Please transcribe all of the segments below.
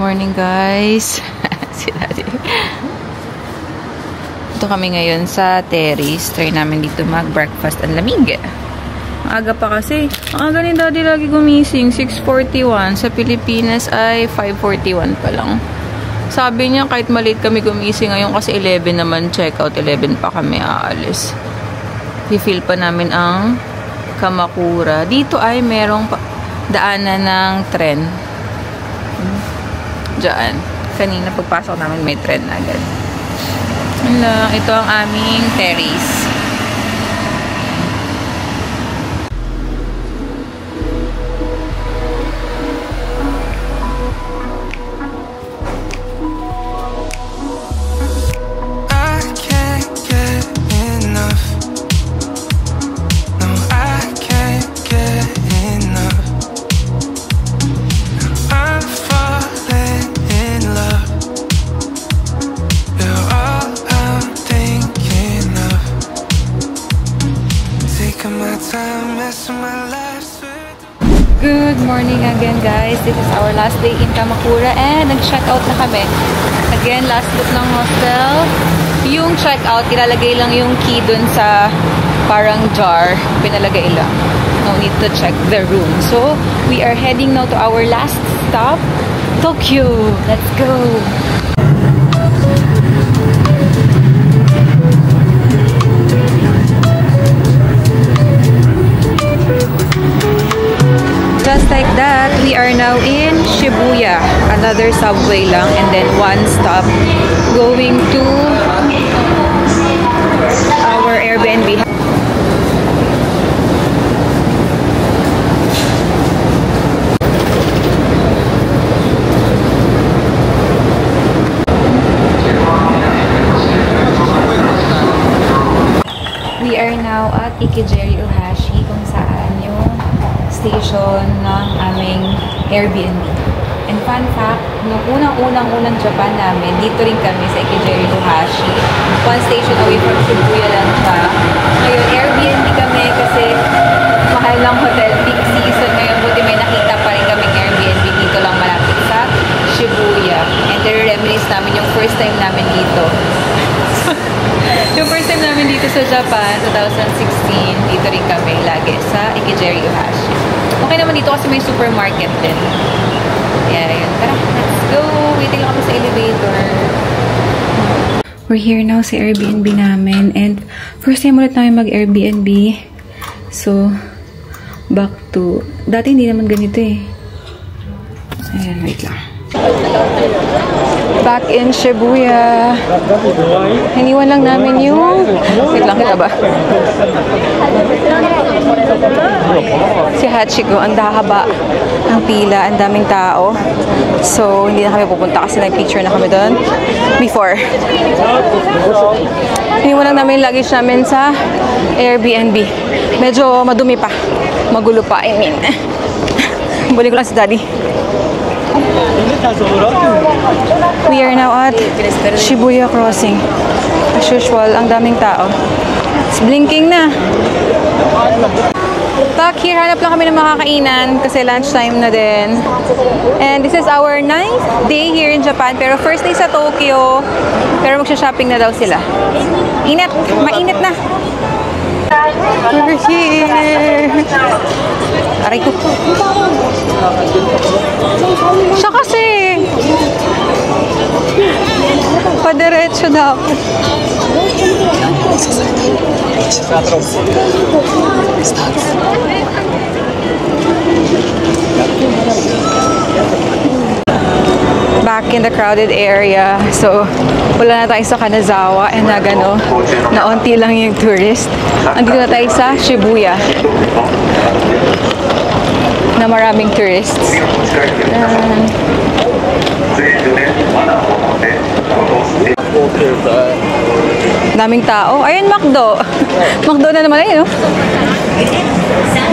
Morning guys. Si Daddy. Ito kami ngayon sa terrace. Try namin dito mag-breakfast. Ang lamig. Maaga pa kasi. Ang aga ni Daddy lagi gumising. 6:41. Sa Pilipinas ay 5:41 pa lang. Sabi niya kahit malate kami gumising ngayon kasi 11 naman check out. 11 pa kami aalis. I-feel pa namin ang Kamakura. Dito ay merong daanan ng tren. Diyan. Kanina pagpasok namin may tren agad. Hello, ito ang aming terrace. Good morning again guys. This is our last day in Kamakura and nag-check out na kami. Again, last look ng hostel. Yung check out, ilalagay lang yung key dun sa parang jar. Pinalagay lang. No need to check the room. So, we are heading now to our last stop, Tokyo. Let's go! Just like that, we are now in Shibuya. Another subway lang and then one stop going to our Airbnb. We are now at Ikejiri Ohashi kung saan yung station ng aming Airbnb. And fun fact, nung unang Japan namin, dito rin kami sa Ikejiri Ohashi. One station away from Shibuya lang siya. Ngayon, Airbnb kami kasi mahal ng hotel, peak season. Ngayon, buti may nakita pa rin kaming Airbnb dito lang malapit sa Shibuya. And reminisce namin yung first time namin dito. Yung first time namin dito sa Japan, 2016, dito rin kami lagi sa Ikejiri Ohashi. Okay naman dito kasi may supermarket din. Kaya yun. Tara, let's go! Waiting lang kami sa elevator. We're here now sa Airbnb namin. And first time ulit namin mag-Airbnb. So, back to... Dati hindi naman ganito eh. Ayan, wait lang. Back in Shibuya. Iniwan lang namin yung... Wait lang, kita ba? Si Hachiko, ang haba ng pila, ang daming tao. So, hindi na kami pupunta kasi nag-picture na kami doon before. Iniwan lang namin yung luggage namin sa Airbnb. Medyo madumi pa. Magulo pa, I mean. Balik ko lang si Daddy. We are now at Shibuya Crossing. As usual, ang daming tao. It's blinking na. Back here, hanap lang kami ng makakainan kasi lunchtime na din. And this is our 9th day here in Japan. Pero first day sa Tokyo. Pero magsha-shopping na daw sila. Init! Mainit na! We're here! Aray ko. Siya kasi! Padiretso dapat. in the crowded area. So, wala na tayo sa Kanazawa and Nagano. Naunti lang yung tourist. Andito na tayo sa Shibuya. Na maraming tourists. Daming tao. Ayun, McDo. McDo na naman ayun, no?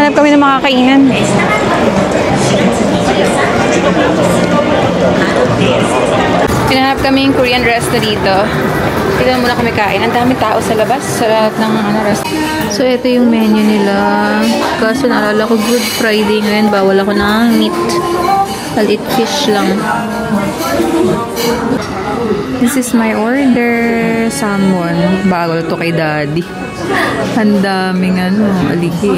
Hanap kami ng makakainan. Pinahanap kami yung Korean resto dito. Tignan muna kami kain. Ang daming tao sa labas. Sa lahat ng rest. So, ito yung menu nila. Kaso naalala ko, Good Friday ngayon. Bawal ako ng meat. I'll eat fish lang. This is my order. Salmon. Bago to kay Daddy. Ang daming aligi.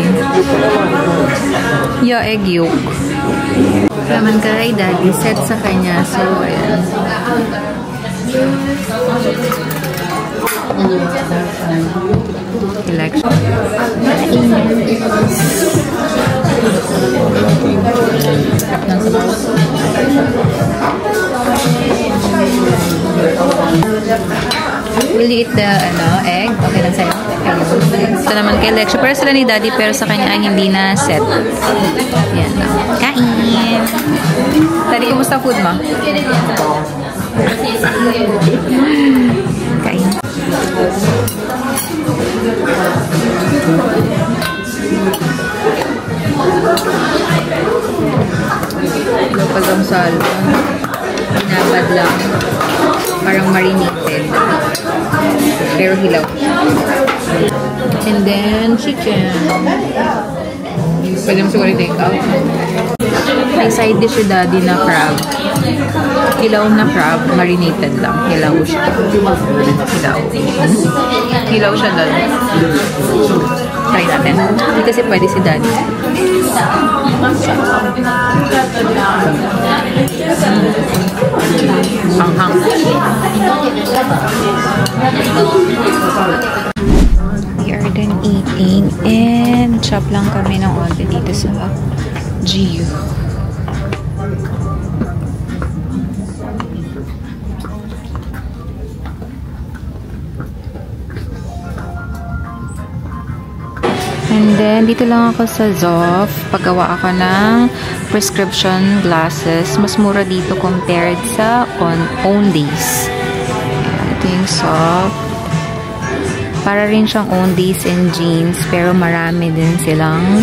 Yeah, egg yolk. Naman kay Daddy. Set sa kanya. So, ayan. Election. Will you eat the egg? Okay lang sa'yo. Ito naman kay Lexia. Pero sila ni Daddy, pero sa kanya ay hindi na set. Yan lang. Kain! Daddy, kumusta food mo? Kain. Local ang salmon. Hinabad lang. Parang marinated. Pero hilaw. And then, chicken. Pwede mo siguro i-take out. May side dish yung Daddy na crab. Hilaw na crab. Marinated lang. Hilaw siya. Hilaw. Hilaw siya doon. Try natin. Hindi kasi pwede si Daddy. Hanghang. We are done eating and shop lang kami ng onte dito sa GU. And then, dito lang ako sa Zoff. Paggawa ako ng prescription glasses. Mas mura dito compared sa Owndays. Ito yung Zoff. Para rin siyang Owndays and jeans. Pero marami din silang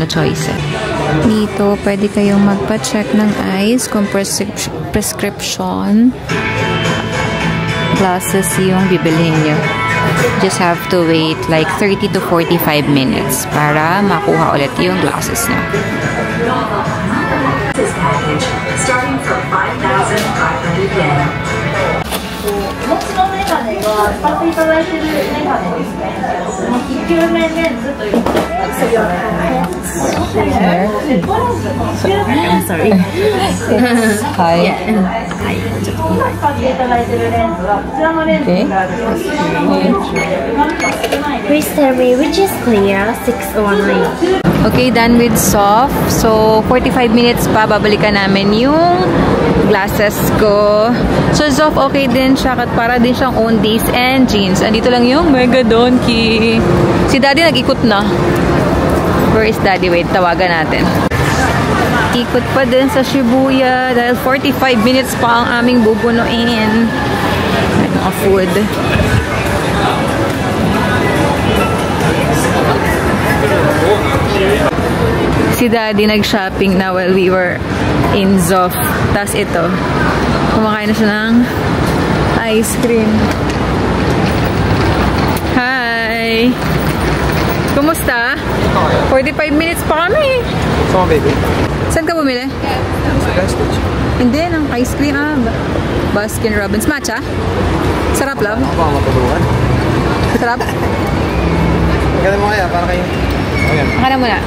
choices. Dito, pwede kayong magpa-check ng eyes kung prescription glasses yung bibilhin nyo. Just have to wait like 30 to 45 minutes para makuha ulit yung glasses nyo. Starting from 5,500 yen. お持ちのメガネが使っていただいているメガネですね。1球面レンズということで、I'm sorry. Hi. 今使っていただいているレンズはこちらのレンズがあるんですけども、Please tell me which is clear, 6 or 9. Okay, done with Zoff. So, 45 minutes pa, babalikan namin yung glasses ko. So, Zoff, okay din siya. Para din siyang Owndays and jeans. Andito lang yung Mega Donkey. Si Daddy nag-ikot na. Where is Daddy? Wait, tawagan natin. Ikot pa din sa Shibuya dahil 45 minutes pa ang aming bubunuin. Mga food. Si Daddy nag-shopping na while we were in Zoff. Tapos ito, kumakain na siya ng ice cream. Hi! Kumusta? 45 minutes pa kami. Come on, baby. Saan ka bumili? Hindi, ng ice cream. Baskin Robbins. Matcha? Sarap lang. Ako ang matulungan. Sarap? Gano'n mo kaya, para kayo. Ayan. Akala mo na.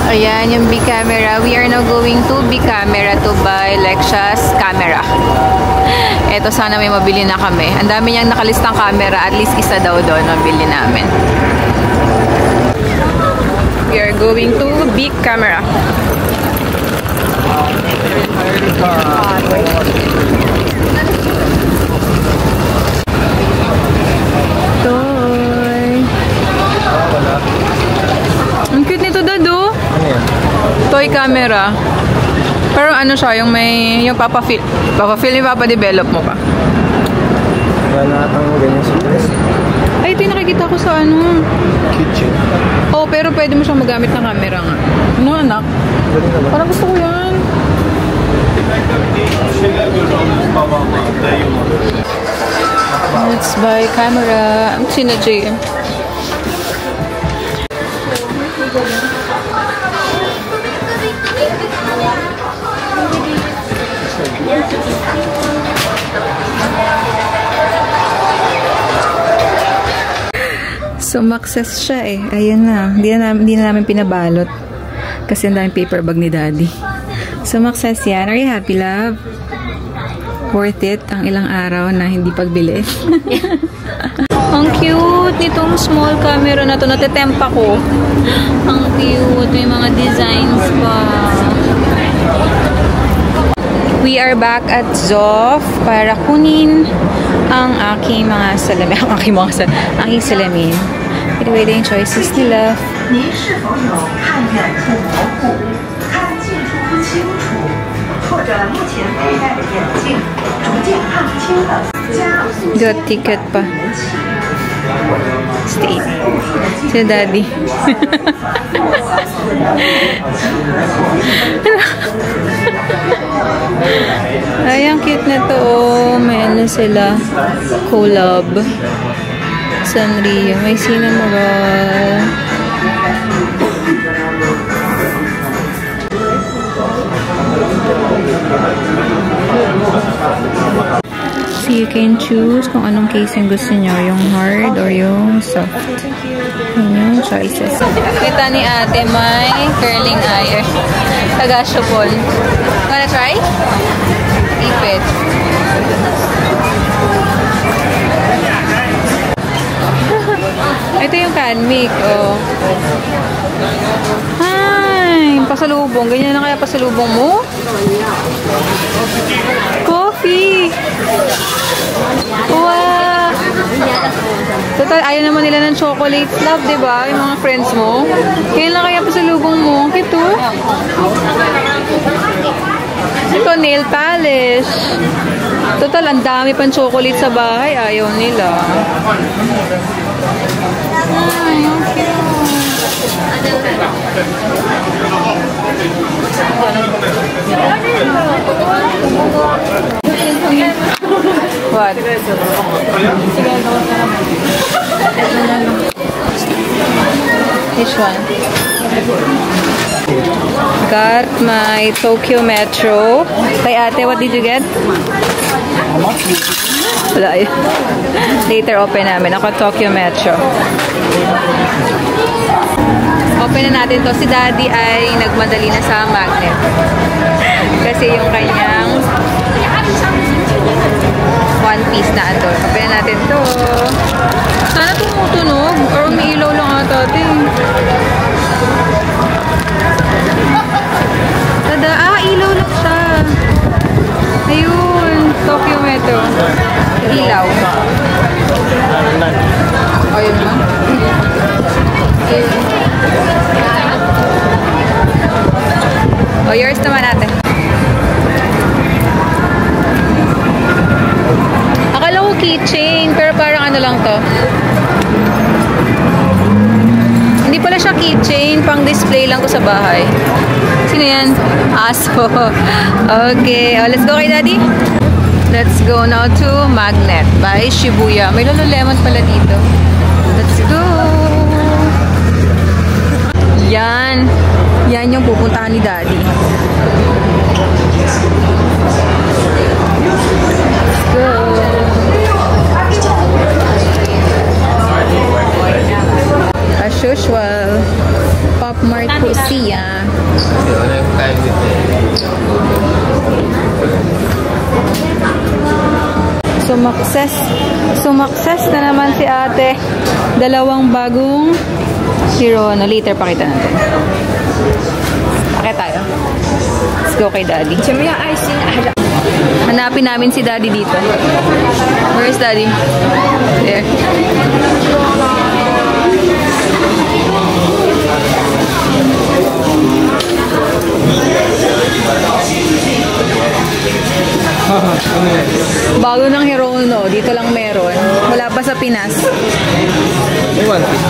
Ayan, yung big camera. We are now going to big camera to buy Lexia's camera. Eto, sana may mabili na kami. Ang dami niyang nakalistang camera. At least isa daw doon mabili namin. We are going to big camera. Toy. Ang cute nito, Dado. Ano yan? Toy camera. Pero ano siya, yung may, yung papafil, yung papadevelop mo pa. Wala na atang ganyan sa place. Ay, ito yung nakikita ko sa ano. Kitchen. Oh, pero pwede mo siyang magamit ng camera nga. Ano, anak? Galing naman. Parang gusto ko yan. Let's buy camera. Sina Jay. Sumakses siya eh. Ayan na. Hindi na namin pinabalot. Kasi ang daming paper bag ni Daddy. Sumakses yan. Are you happy, love? Worth it ang ilang araw na hindi pagbili. Ang cute nitong small camera na to. Natitempa ko. Ang cute. May mga designs pa. We are back at Zoff para kunin ang aking mga salamin. Ang aking salamin. Anyway, yung choices nila. 您是否有看远处模糊、看近处不清楚，或者目前佩戴的眼镜逐渐看不清的加速 Got ticket pa. Stay. Si Daddy. Ay, ang cute na to. Oh, may ano sila. Collab. Sanrio. May Cinnamon. So you can choose kung anong casing gusto nyo. Yung hard or yung soft. Yun yung choices. Kita ni ate may curling iron. Taga-shopon. Wanna try? Ipit. Ito yung canmic. Oh. Ay, pasalubong. Ganyan na kaya pasalubong mo? Coffee! Wow! Total, ayaw naman nila ng chocolate love, diba? Yung mga friends mo. Kaya lang kaya pasalubong mo. Ito. Ito, nail polish. Total, ang dami pang chocolate sa bahay. Ayaw nila. Ay, okay. What? Which one? Got my Tokyo Metro. Kay ate, what did you get? Wala yun. Later open namin. Ako Tokyo Metro. Open na natin to. Si Daddy ay nagmadali na sa magnet. Kasi yung kanyang one piece na ito. Open na natin to. Sana tumutunog. Or umiilaw lang ata ito. Tada, ilaw lang siya. Ayun. Tokyo Metro. Ilaw. Ayun mo. Oh, yours naman natin. Akala ko keychain, pero parang ano lang to. Hindi pala siya keychain, pang display lang to sa bahay. Sino yan? Aso. Okay, let's go kay Daddy. Let's go now to Magnet by Shibuya. May Lululemon pala dito. Let's go! Yan. Yan yung pupuntahan ni Daddy. Let's go! As usual, Pop Mart po siya. Sumakses na naman si ate. Dalawang bagong Hirono. Later pakita natin. Pakita tayo. go kay Daddy. Hanapin namin si Daddy dito. Where is Daddy? There. Bago ng Hirono, dito lang meron. Wala pa sa Pinas. May One Piece.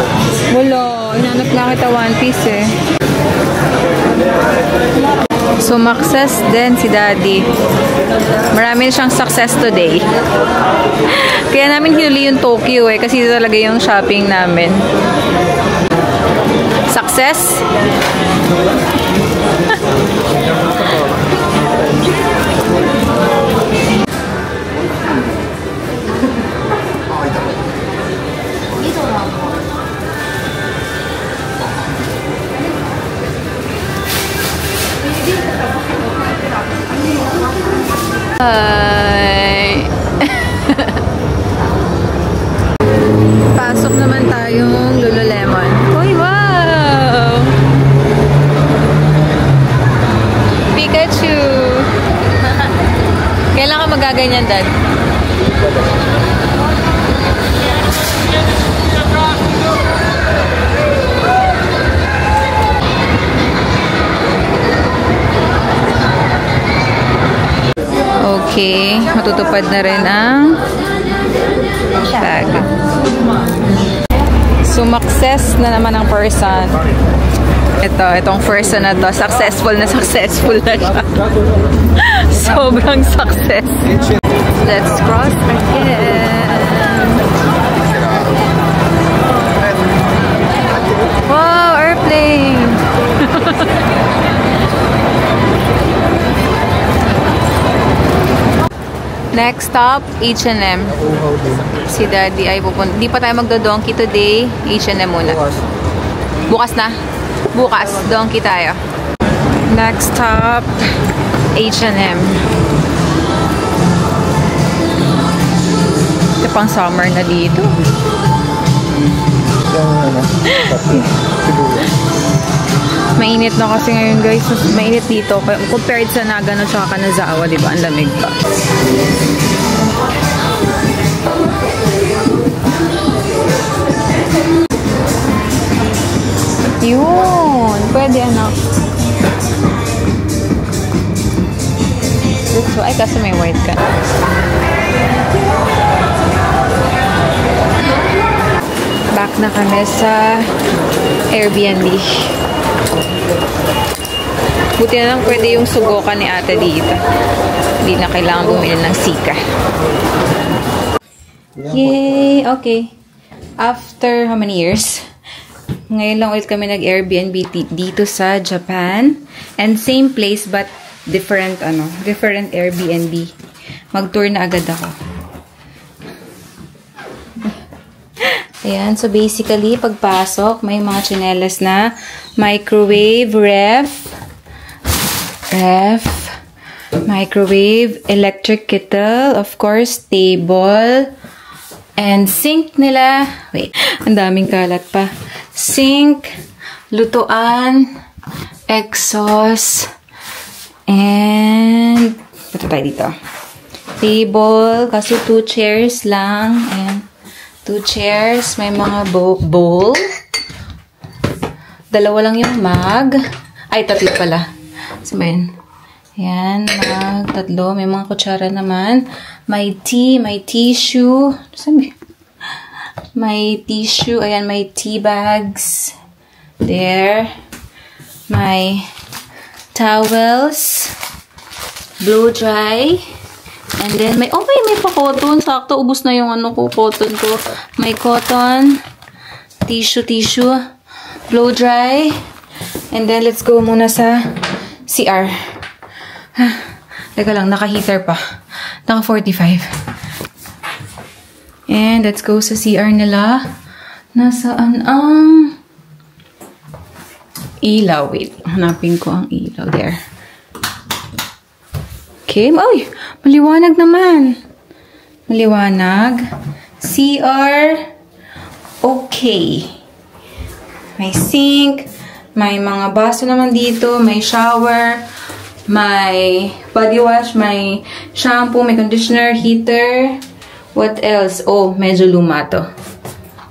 Wala, inanap na kita One Piece eh. So, success din si Daddy. Marami siyang success today. Kaya namin hinuli yung Tokyo eh, kasi ito talaga yung shopping namin. Success? Hi! Pasok naman tayong Lululemon. Uy, wow! Pikachu! Kailan ka magaganyan, Dad? Okay, matutupad na rin ang tag. Success na naman ang person. Itong person na to, successful na siya. Sobrang success. Let's cross again. Wow, airplane! Next stop, H&M. Si Daddy ay pupunta. Di pa tayo magdo-donkey today. H&M muna. Bukas na? Bukas, donkey tayo. Next stop, H&M. Ito pang summer na dito. Mainit na kasi ngayon, guys. Mainit dito. Compared sa Nagano at Kanazawa, di ba? Ang lamig pa. Yun. Pwede, anak. This way. Ay, kasi may white ka. Back na kami sa Airbnb. Buti na lang pwede yung sugoka ni ate dito. Hindi na kailangan bumili ng sika. Yay! Okay. After how many years? Ngayon lang ulit kami nag-Airbnb dito sa Japan. And same place but different Airbnb. Mag-tour na agad ako. Ayan, so basically, pagpasok, may mga tsinelas na microwave, microwave, electric kettle, of course, table, and sink nila. Wait, ang daming kalat pa. Sink, lutuan, exhaust, and ito tayo dito. Table, kasi 2 chairs lang, and 2 chairs, may mga bowl. 2 lang yung mug. Ay, 3 pala. Sabihin. Ayan, mug, 3. May mga kutsara naman. May tea, may tissue. Sabi. May tissue. Ayan, may tea bags. There. May towels. Blow dry. And then, may pa-cotton. Sakto, ubos na yung cotton ko. May cotton. Tissue. Blow dry. And then, let's go muna sa CR. Teka lang, naka-heater pa. Naka-45. And, let's go sa CR nila. Nasaan ang ilaw? Wait, hanapin ko ang ilaw. There. Okay. Ay, maliwanag naman. Maliwanag. CR. Okay. May sink. May mga baso naman dito. May shower. may body wash, may shampoo, may conditioner, heater. What else? Oh, medyo luma to.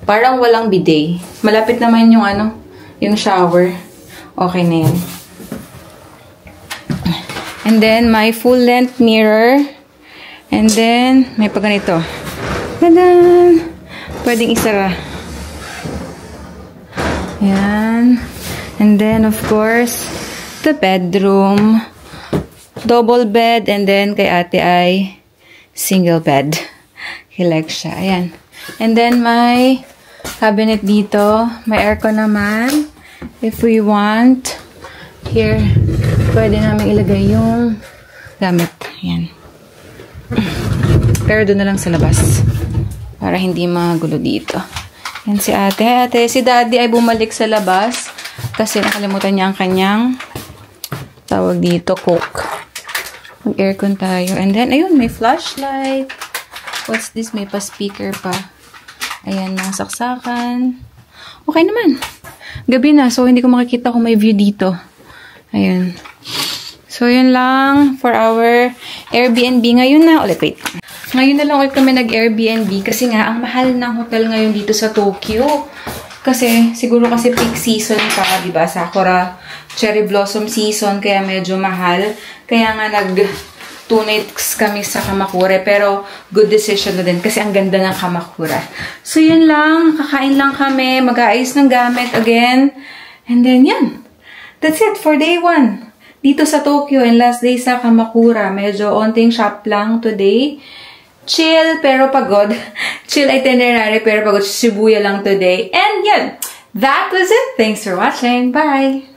Parang walang bidet. Malapit naman yung yung shower. Okay na yan. And then, my full-length mirror. And then, may pa ganito. Tadan! Pwedeng isara. Yan. And then, of course, the bedroom. Double bed. And then, kay ate ay single bed. Like siya. Ayan. And then, my cabinet dito. May aircon naman. If we want. Here, pwede namin ilagay yung gamit. Ayan. Pero doon na lang sa labas. Para hindi magulo dito. Yan si ate. Ate, si daddy ay bumalik sa labas. Kasi nakalimutan niya ang kanyang tawag dito, coke. Mag-aircon tayo. And then, ayun, may flashlight. What's this? May pa-speaker pa. Ayan, mga saksakan. Okay naman. Gabi na, so hindi ko makikita kung may view dito. Ayan. So, yun lang for our Airbnb. Ngayon na, ulit, wait. Ngayon na lang ulit kami nag-Airbnb kasi nga, ang mahal ng hotel ngayon dito sa Tokyo. Kasi, siguro kasi peak season pa, diba? Sakura, cherry blossom season, kaya medyo mahal. Kaya nga, 2 nights kami sa Kamakura. Pero, good decision na din kasi ang ganda ng Kamakura. So, yun lang. Kakain lang kami. Mag-aayos ng gamit again. And then, yan. That's it for day 1. Dito sa Tokyo and last day sa Kamakura. Medyo onting shop lang today. Chill pero pagod. Chill itinerary pero pagod. Shibuya lang today. And yun. That was it. Thanks for watching. Bye!